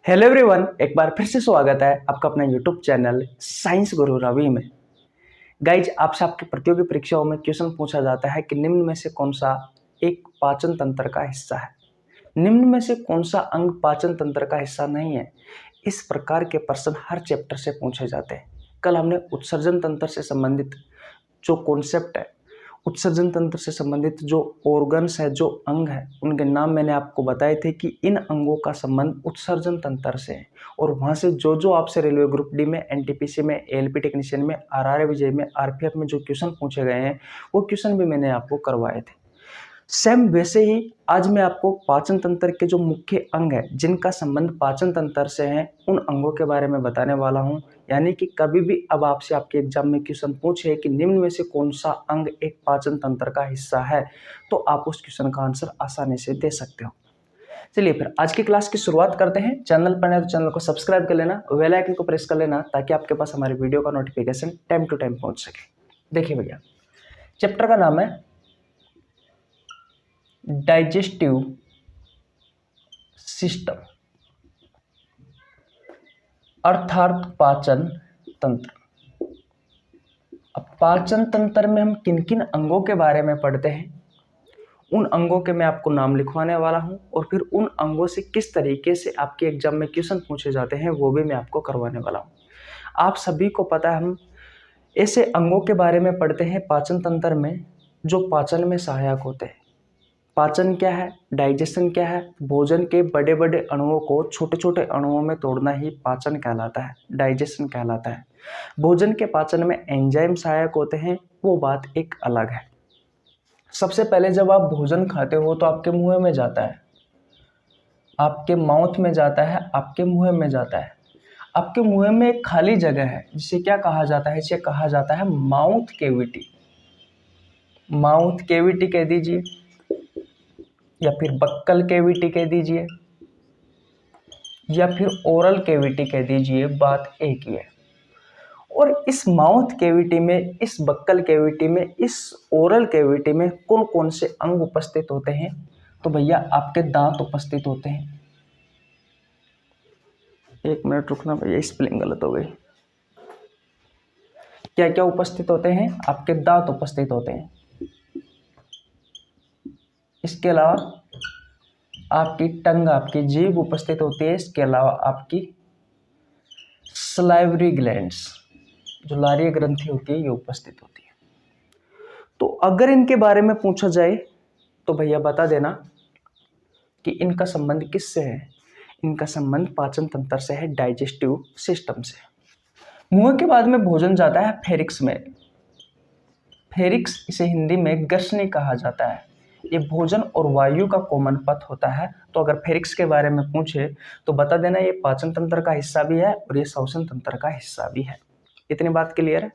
Hello everyone, एक बार फिर से स्वागत है आपका अपना यूट्यूब चैनल साइंस गुरु रवि में। गाइज, आपसे आपकी प्रतियोगी परीक्षाओं में क्वेश्चन पूछा जाता है कि निम्न में से कौन सा एक पाचन तंत्र का हिस्सा है। निम्न में से कौन सा अंग पाचन तंत्र का हिस्सा नहीं है। इस प्रकार के प्रश्न हर चैप्टर से पूछे जाते हैं। कल हमने उत्सर्जन तंत्र से संबंधित जो कॉन्सेप्ट है, उत्सर्जन तंत्र से संबंधित जो ऑर्गन्स है, जो अंग है, उनके नाम मैंने आपको बताए थे कि इन अंगों का संबंध उत्सर्जन तंत्र से है। और वहां से जो आपसे रेलवे ग्रुप डी में, एनटीपीसी में, एएलपी टेक्नीशियन में, आरआरए विजय में, आरपीएफ में जो क्वेश्चन पूछे गए हैं, वो क्वेश्चन भी मैंने आपको करवाए थे। सेम वैसे ही आज मैं आपको पाचन तंत्र के जो मुख्य अंग है, जिनका संबंध पाचन तंत्र से है, उन अंगों के बारे में बताने वाला हूं। यानी कि कभी भी अब आपसे आपके एग्जाम में क्वेश्चन पूछे कि निम्न में से कौन सा अंग एक पाचन तंत्र का हिस्सा है, तो आप उस क्वेश्चन का आंसर आसानी से दे सकते हो। चलिए फिर आज की क्लास की शुरुआत करते हैं। चैनल पर नए तो चैनल को सब्सक्राइब कर लेना, बेल आइकन को प्रेस कर लेना, ताकि आपके पास हमारे वीडियो का नोटिफिकेशन टाइम टू टाइम पहुंच सके। देखिए भैया, चैप्टर का नाम है डाइजेस्टिव सिस्टम, अर्थात पाचन तंत्र। अब पाचन तंत्र में हम किन किन अंगों के बारे में पढ़ते हैं, उन अंगों के मैं आपको नाम लिखवाने वाला हूं, और फिर उन अंगों से किस तरीके से आपके एग्जाम में क्वेश्चन पूछे जाते हैं वो भी मैं आपको करवाने वाला हूं। आप सभी को पता है, हम ऐसे अंगों के बारे में पढ़ते हैं पाचन तंत्र में जो पाचन में सहायक होते हैं। पाचन क्या है, डाइजेशन क्या है, भोजन के बड़े बड़े अणुओं को छोटे छोटे अणुओं में तोड़ना ही पाचन कहलाता है, डाइजेशन कहलाता है। भोजन के पाचन में एंजाइम सहायक होते हैं, वो बात एक अलग है। सबसे पहले जब आप भोजन खाते हो तो आपके मुंह में जाता है, आपके माउथ में जाता है, आपके मुंह में जाता है। आपके मुंह में एक खाली जगह है, जिसे क्या कहा जाता है, इसे कहा जाता है माउथ केविटी। माउथ केविटी कह दीजिए या फिर बक्कल केविटी कह दीजिए या फिर ओरल केविटी कह दीजिए, बात एक ही है। और इस माउथ केविटी में, इस बक्कल केविटी में, इस ओरल केविटी में कौन कौन से अंग उपस्थित होते हैं, तो भैया आपके दांत उपस्थित होते हैं। एक मिनट रुकना भैया, स्पेलिंग गलत हो गई। क्या क्या उपस्थित होते हैं, आपके दांत उपस्थित होते हैं। इसके अलावा आपकी टंग, आपकी जीभ उपस्थित होती है। इसके अलावा आपकी सलाइवरी ग्लैंड्स, जो लारीय ग्रंथि होती है, ये उपस्थित होती है। तो अगर इनके बारे में पूछा जाए तो भैया बता देना कि इनका संबंध किससे है। इनका संबंध पाचन तंत्र से है, डाइजेस्टिव सिस्टम से। मुंह के बाद में भोजन जाता है फेरिक्स में। फेरिक्स, इसे हिंदी में ग्रसनी कहा जाता है। ये भोजन और वायु का कॉमन पथ होता है। तो अगर फेरिक्स के बारे में पूछे तो बता देना ये पाचन तंत्र का हिस्सा भी है और ये श्वसन तंत्र का हिस्सा भी है। इतनी बात क्लियर है।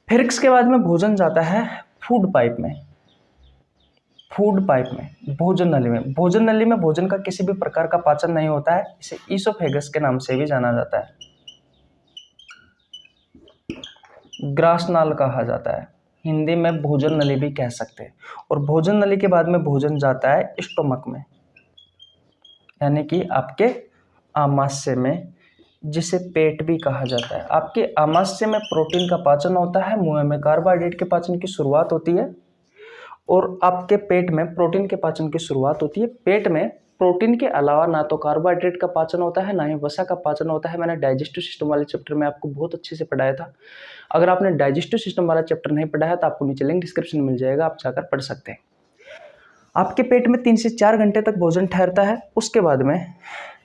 फेरिक्स के बाद में भोजन जाता है फूड पाइप में। फूड पाइप में, भोजन नली में। भोजन नली में भोजन का किसी भी प्रकार का पाचन नहीं होता है। इसे ईसोफेगस के नाम से भी जाना जाता है, ग्रासनाल कहा जाता है। हिंदी में भोजन नली भी कह सकते हैं। और भोजन नली के बाद में भोजन जाता है स्टोमक में, यानी कि आपके आमाशय में, जिसे पेट भी कहा जाता है। आपके आमाशय में प्रोटीन का पाचन होता है, मुंह में कार्बोहाइड्रेट के पाचन की शुरुआत होती है, और आपके पेट में प्रोटीन के पाचन की शुरुआत होती है। पेट में प्रोटीन के अलावा ना तो कार्बोहाइड्रेट का पाचन होता है, ना ही वसा का पाचन होता है। मैंने डाइजेस्टिव सिस्टम वाले चैप्टर में आपको बहुत अच्छे से पढ़ाया था। अगर आपने डाइजेस्टिव सिस्टम वाला चैप्टर नहीं पढ़ा है तो आपको नीचे लिंक डिस्क्रिप्शन में मिल जाएगा, आप जाकर पढ़ सकते हैं। आपके पेट में 3 से 4 घंटे तक भोजन ठहरता है। उसके बाद में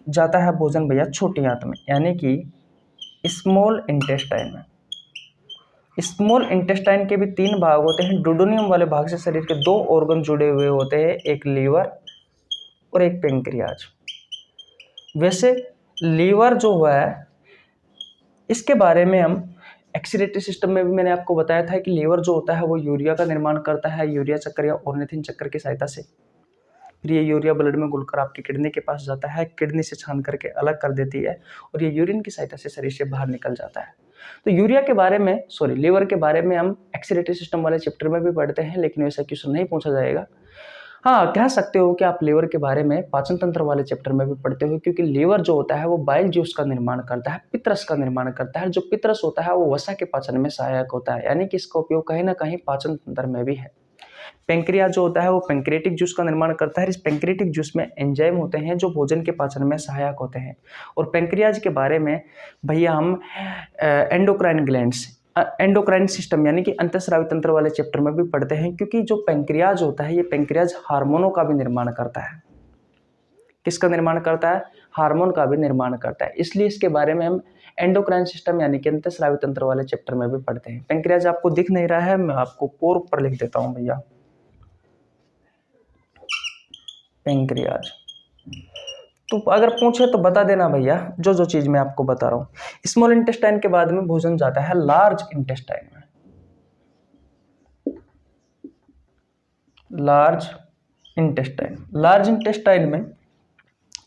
जाता है भोजन भैया छोटी आंत में, यानी कि स्मॉल इंटेस्टाइन में। स्मॉल इंटेस्टाइन के भी 3 भाग होते हैं। डुोडेनियम वाले भाग से शरीर के 2 ऑर्गन जुड़े हुए होते हैं, एक लीवर और एक पेंक्रियाज। वैसे लीवर जो हुआ है, इसके बारे में हम एक्सीलेटरी सिस्टम में भी मैंने आपको बताया था कि लीवर जो होता है वो यूरिया का निर्माण करता है, यूरिया चक्कर या ऑर्निथिन चक्कर की सहायता से। फिर ये यूरिया ब्लड में घुलकर आपकी किडनी के पास जाता है, किडनी से छान करके अलग कर देती है, और ये यूरिन की सहायता से शरीर से बाहर निकल जाता है। तो यूरिया के बारे में, लीवर के बारे में हम एक्सीलेटरी सिस्टम वाले चैप्टर में भी पढ़ते हैं, लेकिन वैसा क्वेश्चन नहीं पूछा जाएगा। हाँ, कह सकते हो कि आप लीवर के बारे में पाचन तंत्र वाले चैप्टर में भी पढ़ते हो, क्योंकि लीवर जो होता है वो बाइल जूस का निर्माण करता है, पित्ररस का निर्माण करता है। जो पित्ररस होता है वो वसा के पाचन में सहायक होता है, यानी कि इसका उपयोग कहीं ना कहीं पाचन तंत्र में भी है। पेंक्रियाज जो होता है वो पेंक्रियाटिक जूस का निर्माण करता है। इस पेंक्रियाटिक जूस में एंजाइम होते हैं जो भोजन के पाचन में सहायक होते हैं। और पेंक्रियाज के बारे में भैया हम एंडोक्राइन ग्लैंड्स, एंडोक्राइन सिस्टम यानी कि अंतःस्रावी तंत्र वाले चैप्टर में भी पढ़ते हैं, क्योंकि जो पेंक्रियाज होता है ये पेंक्रियाज हार्मोनों का भी निर्माण करता है। किसका निर्माण करता है? हार्मोन का भी निर्माण करता है। इसलिए इसके बारे में हम एंडोक्राइन सिस्टम यानी कि अंतःस्रावी तंत्र वाले चैप्टर में भी पढ़ते हैं। पेंक्रियाज आपको दिख नहीं रहा है, मैं आपको कोर पर लिख देता हूं भैया, पेंक्रियाज। तो अगर पूछे तो बता देना भैया जो जो चीज मैं आपको बता रहा हूँ। स्मॉल इंटेस्टाइन के बाद में भोजन जाता है लार्ज इंटेस्टाइन में। लार्ज इंटेस्टाइन में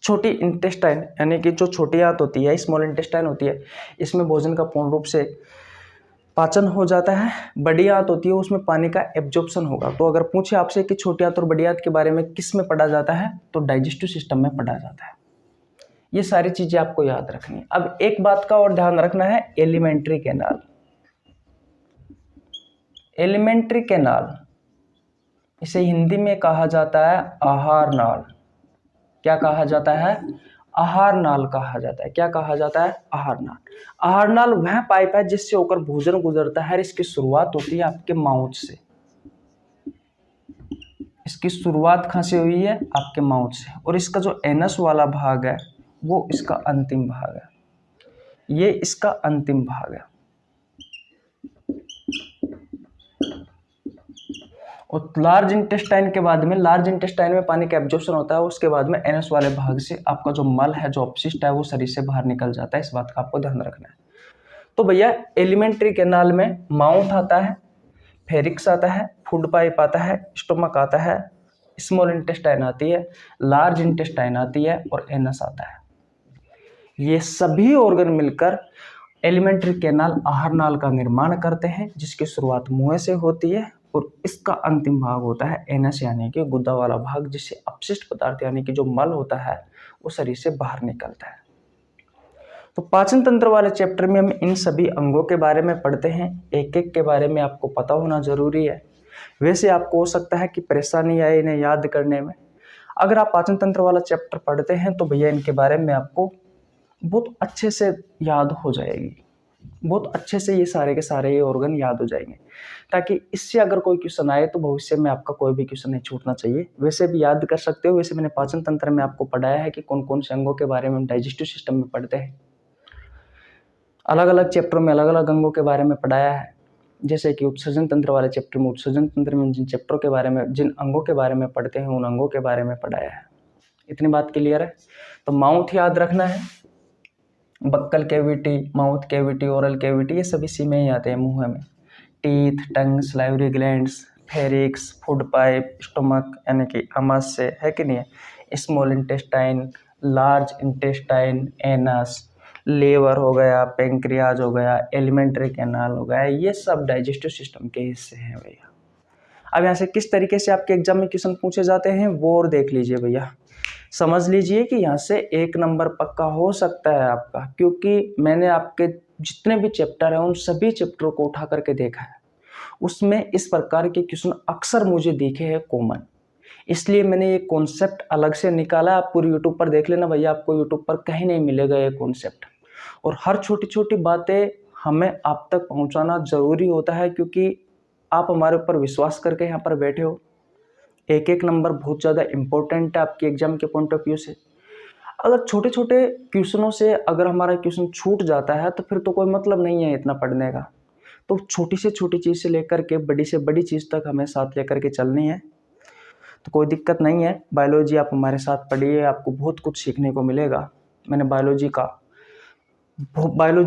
छोटी इंटेस्टाइन यानी कि जो छोटी आंत होती है, स्मॉल इंटेस्टाइन होती है, इसमें भोजन का पूर्ण रूप से पाचन हो जाता है। बड़ी आंत होती है उसमें पानी का एब्जॉर्प्शन होगा। तो अगर पूछे आपसे कि छोटी आंत और बड़ी आंत के बारे में किस में पढ़ा जाता है, तो डाइजेस्टिव सिस्टम में पढ़ा जाता है। ये सारी चीजें आपको याद रखनी है। अब एक बात का और ध्यान रखना है, एलिमेंट्री कैनाल। एलिमेंट्री कैनाल इसे हिंदी में कहा जाता है आहार नाल। क्या कहा जाता है? आहार नाल कहा जाता है। क्या कहा जाता है? आहार नाल। आहार नाल वह पाइप है जिससे होकर भोजन गुजरता है। इसकी शुरुआत होती है आपके माउथ से। इसकी शुरुआत कहां से हुई है? आपके माउथ से। और इसका जो एनस वाला भाग है वो इसका अंतिम भाग है। ये इसका अंतिम भाग है। और लार्ज इंटेस्टाइन के बाद में, लार्ज इंटेस्टाइन में पानी का एब्जॉर्प्शन होता है, उसके बाद में एनस वाले भाग से आपका जो मल है, जो अपशिष्ट है, वो शरीर से बाहर निकल जाता है। इस बात का आपको ध्यान रखना है। तो भैया एलिमेंट्री कैनाल में माउथ आता है, फेरिक्स आता है, फूड पाइप आता है, स्टोमक आता है, स्मॉल इंटेस्टाइन आती है, लार्ज इंटेस्टाइन आती है और एनस आता है। ये सभी ऑर्गन मिलकर एलिमेंट्री कैनाल आहार नाल का निर्माण करते हैं, जिसकी शुरुआत मुंह से होती है और इसका अंतिम भाग होता है एनस यानी कि गुद्दा वाला भाग, जिससे अपशिष्ट पदार्थ यानी कि जो मल होता है वो शरीर से बाहर निकलता है। तो पाचन तंत्र वाले चैप्टर में हम इन सभी अंगों के बारे में पढ़ते हैं। एक एक के बारे में आपको पता होना जरूरी है। वैसे आपको हो सकता है कि परेशानी आए इन्हें याद करने में। अगर आप पाचन तंत्र वाला चैप्टर पढ़ते हैं तो भैया इनके बारे में आपको बहुत अच्छे से याद हो जाएगी। बहुत अच्छे से ये सारे के सारे ये ऑर्गन याद हो जाएंगे, ताकि इससे अगर कोई क्वेश्चन आए तो भविष्य में आपका कोई भी क्वेश्चन नहीं छूटना चाहिए। वैसे भी याद कर सकते हो। वैसे मैंने पाचन तंत्र में आपको पढ़ाया है कि कौन कौन से अंगों के बारे में डाइजेस्टिव सिस्टम में पढ़ते हैं। अलग अलग चैप्टरों में अलग अलग अंगों के बारे में पढ़ाया है। जैसे कि उत्सर्जन तंत्र वाले चैप्टर में उत्सर्जन तंत्र में जिन चैप्टरों के बारे में, जिन अंगों के बारे में पढ़ते हैं, उन अंगों के बारे में पढ़ाया है। इतनी बात क्लियर है? तो माउथ याद रखना है। Buccal cavity, mouth cavity, oral cavity, ये सभी सी में ही आते हैं, मुंह में। Teeth, tongue, salivary glands, pharynx, food pipe, stomach यानी कि आमाशय है कि नहीं है, small intestine, large intestine, anus, liver हो गया, पेंक्रियाज हो गया, एलिमेंट्री कैनाल हो गया, ये सब डाइजेस्टिव सिस्टम के हिस्से हैं भैया। अब यहाँ से किस तरीके से आपके एग्जाम में क्वेश्चन पूछे जाते हैं वो और देख लीजिए भैया। समझ लीजिए कि यहाँ से 1 नंबर पक्का हो सकता है आपका, क्योंकि मैंने आपके जितने भी चैप्टर हैं उन सभी चैप्टरों को उठा करके देखा है। उसमें इस प्रकार के क्वेश्चन अक्सर मुझे दिखे हैं कॉमन, इसलिए मैंने ये कॉन्सेप्ट अलग से निकाला। आप पूरी यूट्यूब पर देख लेना भैया, आपको यूट्यूब पर कहीं नहीं मिलेगा ये कॉन्सेप्ट। और हर छोटी छोटी बातें हमें आप तक पहुँचाना ज़रूरी होता है, क्योंकि आप हमारे ऊपर विश्वास करके यहाँ पर बैठे हो। एक एक नंबर बहुत ज़्यादा इम्पोर्टेंट है आपके एग्जाम के पॉइंट ऑफ व्यू से। अगर छोटे छोटे क्वेश्चनों से अगर हमारा क्वेश्चन छूट जाता है तो फिर तो कोई मतलब नहीं है इतना पढ़ने का। तो छोटी से छोटी चीज़ से लेकर के बड़ी से बड़ी चीज़ तक हमें साथ लेकर के चलनी है। तो कोई दिक्कत नहीं है। बायोलॉजी आप हमारे साथ पढ़िए, आपको बहुत कुछ सीखने को मिलेगा। मैंने बायोलॉजी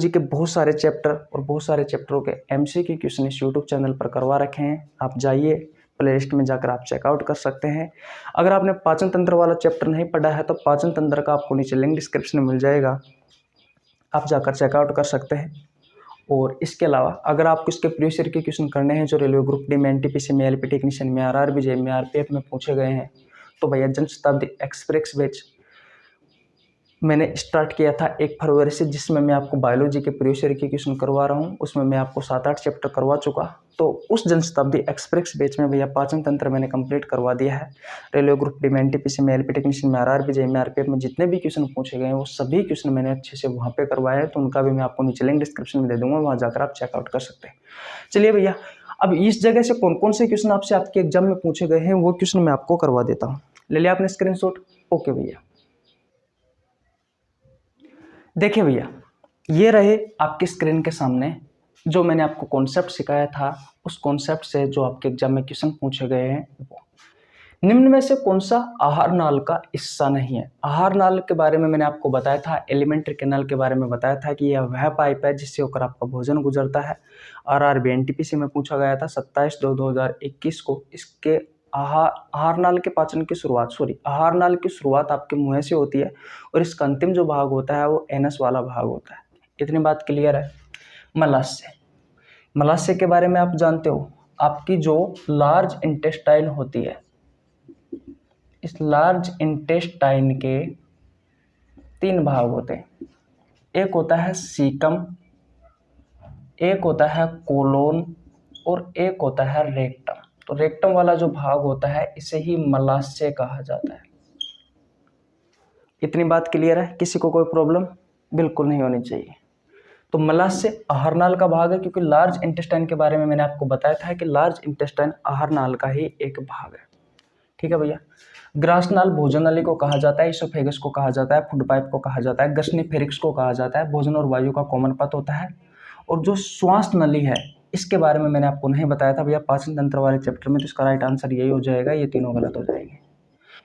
के बहुत सारे चैप्टर और बहुत सारे चैप्टरों के MCQ क्वेश्चन इस यूट्यूब चैनल पर करवा रखे हैं। आप जाइए, प्ले लिस्ट में जाकर आप चेकआउट कर सकते हैं। अगर आपने पाचन तंत्र वाला चैप्टर नहीं पढ़ा है तो पाचन तंत्र का आपको नीचे लिंक डिस्क्रिप्शन में मिल जाएगा, आप जाकर चेकआउट कर सकते हैं। और इसके अलावा अगर आपको इसके प्रीवियस ईयर के क्वेश्चन करने हैं जो रेलवे ग्रुप डी में, एनटीपीसी में, एलपी टेक्नीशियन में, आरआरबी जे में, आरपीएफ में पूछे गए हैं, तो भैया जनशताब्दी एक्सप्रेस बैच मैंने स्टार्ट किया था 1 फरवरी से, जिसमें मैं आपको बायोलॉजी के प्रीवियस ईयर के क्वेश्चन करवा रहा हूँ। उसमें मैं आपको 7-8 चैप्टर करवा चुका। तो उस जनशताब्दी एक्सप्रेस बैच में भैया पाचन तंत्र मैंने कंप्लीट करवा दिया है। रेलवे ग्रुप डी में, एनटीपीसी में, एलपी टेक्नीशियन में, आरआरबी जे में, आरपीएफ में जितने भी क्वेश्चन पूछे गए हैं वो सभी क्वेश्चन मैंने अच्छे से वहाँ पे करवाए हैं। तो उनका भी मैं आपको नीचे लिंक डिस्क्रिप्शन में दे दूंगा, वहाँ जाकर आप चेकआउट कर सकते हैं। चलिए भैया, अब इस जगह से कौन कौन से क्वेश्चन आपसे आपके एग्जाम में पूछे गए हैं वो क्वेश्चन मैं आपको करवा देता हूँ। ले लिया आपने स्क्रीनशॉट? ओके भैया, देखिए भैया, ये रहे आपकी स्क्रीन के सामने जो मैंने आपको कॉन्सेप्ट सिखाया था। उस कॉन्सेप्ट से जो आपके एग्जाम में क्वेश्चन पूछे गए हैं वो निम्न में से कौन सा आहार नाल का हिस्सा नहीं है? आहार नाल के बारे में मैंने आपको बताया था, एलिमेंट्री कैनाल के बारे में बताया था कि यह वह पाइप है जिससे होकर आपका भोजन गुजरता है। आरआरबी एनटीपीसी में पूछा गया था 27/2/2021 को। इसके आहार नाल के पाचन की शुरुआत आहार नाल की शुरुआत आपके मुंह से होती है और इसका अंतिम जो भाग होता है वो एनस वाला भाग होता है। इतनी बात क्लियर है। मलाशय, मलाशय के बारे में आप जानते हो, आपकी जो लार्ज इंटेस्टाइन होती है, इस लार्ज इंटेस्टाइन के 3 भाग होते हैं। एक होता है सीकम, एक होता है कोलोन और एक होता है रेक्टम। तो रेक्टम वाला जो भाग होता है इसे ही मलाशय कहा जाता है। इतनी बात क्लियर है? किसी को कोई प्रॉब्लम बिल्कुल नहीं होनी चाहिए। तो मलाशय आहारनाल का भाग है, क्योंकि लार्ज इंटेस्टाइन के बारे में मैंने आपको बताया था कि लार्ज इंटेस्टाइन आहारनाल का ही एक भाग है। ठीक है भैया। ग्रासनाल भोजन नली को कहा जाता है, इसोफेगस को कहा जाता है, फूड पाइप को कहा जाता है, गस्निफेरिक्स को कहा जाता है। भोजन और वायु का कॉमन पथ होता है। और जो श्वास नली है इसके बारे में मैंने आपको नहीं बताया था भैया पाचन तंत्र वाले चैप्टर में, तो इसका राइट आंसर यही हो जाएगा। ये तीनों गलत हो जाएंगे,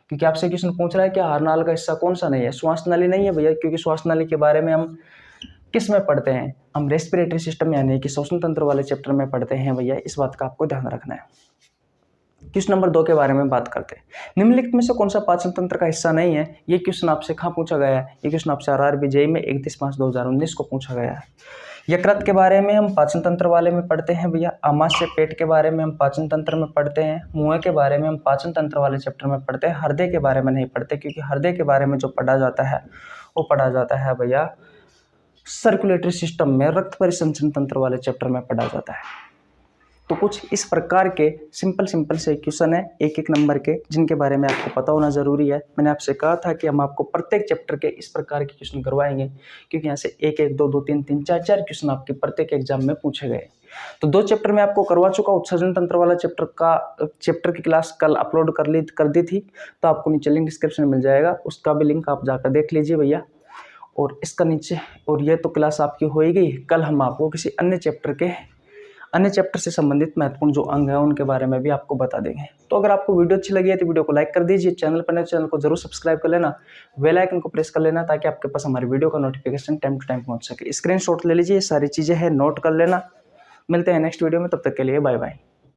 क्योंकि आपसे क्वेश्चन पूछ रहा है कि आहार नाल का हिस्सा कौन सा नहीं है? श्वास नली नहीं है भैया, क्योंकि श्वास नली के बारे में हम किस में पढ़ते हैं? हम रेस्पिरेटरी सिस्टम यानी कि श्वसन तंत्र वाले चैप्टर में पढ़ते हैं भैया। इस बात का आपको ध्यान रखना है। क्वेश्चन नंबर 2 के बारे में बात करते हैं। निम्नलिखित में से कौन सा पाचन तंत्र का हिस्सा नहीं है? ये क्वेश्चन आपसे कहाँ पूछा गया है? ये क्वेश्चन आपसे आरआरबी जेईई में 31/5/2019 को पूछा गया है। यकृत के बारे में हम पाचन तंत्र वाले में पढ़ते हैं भैया। आमाशय पेट के बारे में हम पाचन तंत्र में पढ़ते हैं। मुंह के बारे में हम पाचन तंत्र वाले चैप्टर में पढ़ते हैं। हृदय के बारे में नहीं पढ़ते, क्योंकि हृदय के बारे में जो पढ़ा जाता है वो पढ़ा जाता है भैया सर्कुलेटरी सिस्टम में, रक्त परिसंचरण तंत्र वाले चैप्टर में पढ़ा जाता है। तो कुछ इस प्रकार के सिंपल से क्वेश्चन है 1-1 नंबर के, जिनके बारे में आपको पता होना जरूरी है। मैंने आपसे कहा था कि हम आपको प्रत्येक चैप्टर के इस प्रकार के क्वेश्चन करवाएंगे, क्योंकि यहाँ से 1-1, 2-2, 3-3, 4-4 क्वेश्चन आपके प्रत्येक एग्जाम में पूछे गए। तो 2 चैप्टर में आपको करवा चुका। उत्सर्जन तंत्र वाला चैप्टर की क्लास कल अपलोड कर दी थी, तो आपको नीचे लिंक डिस्क्रिप्शन में मिल जाएगा, उसका भी लिंक आप जाकर देख लीजिए भैया। और इसका नीचे, और ये तो क्लास आपकी हो ही गई। कल हम आपको किसी अन्य चैप्टर से संबंधित महत्वपूर्ण जो अंग है उनके बारे में भी आपको बता देंगे। तो अगर आपको वीडियो अच्छी लगी है तो वीडियो को लाइक कर दीजिए। चैनल पर नए चैनल को जरूर सब्सक्राइब कर लेना, बेल आइकन को प्रेस कर लेना, ताकि आपके पास हमारी वीडियो का नोटिफिकेशन टाइम टू टाइम पहुंच सके। स्क्रीनशॉट ले लीजिए, सारी चीज़ें हैं, नोट कर लेना। मिलते हैं नेक्स्ट वीडियो में, तब तक के लिए बाय बाय।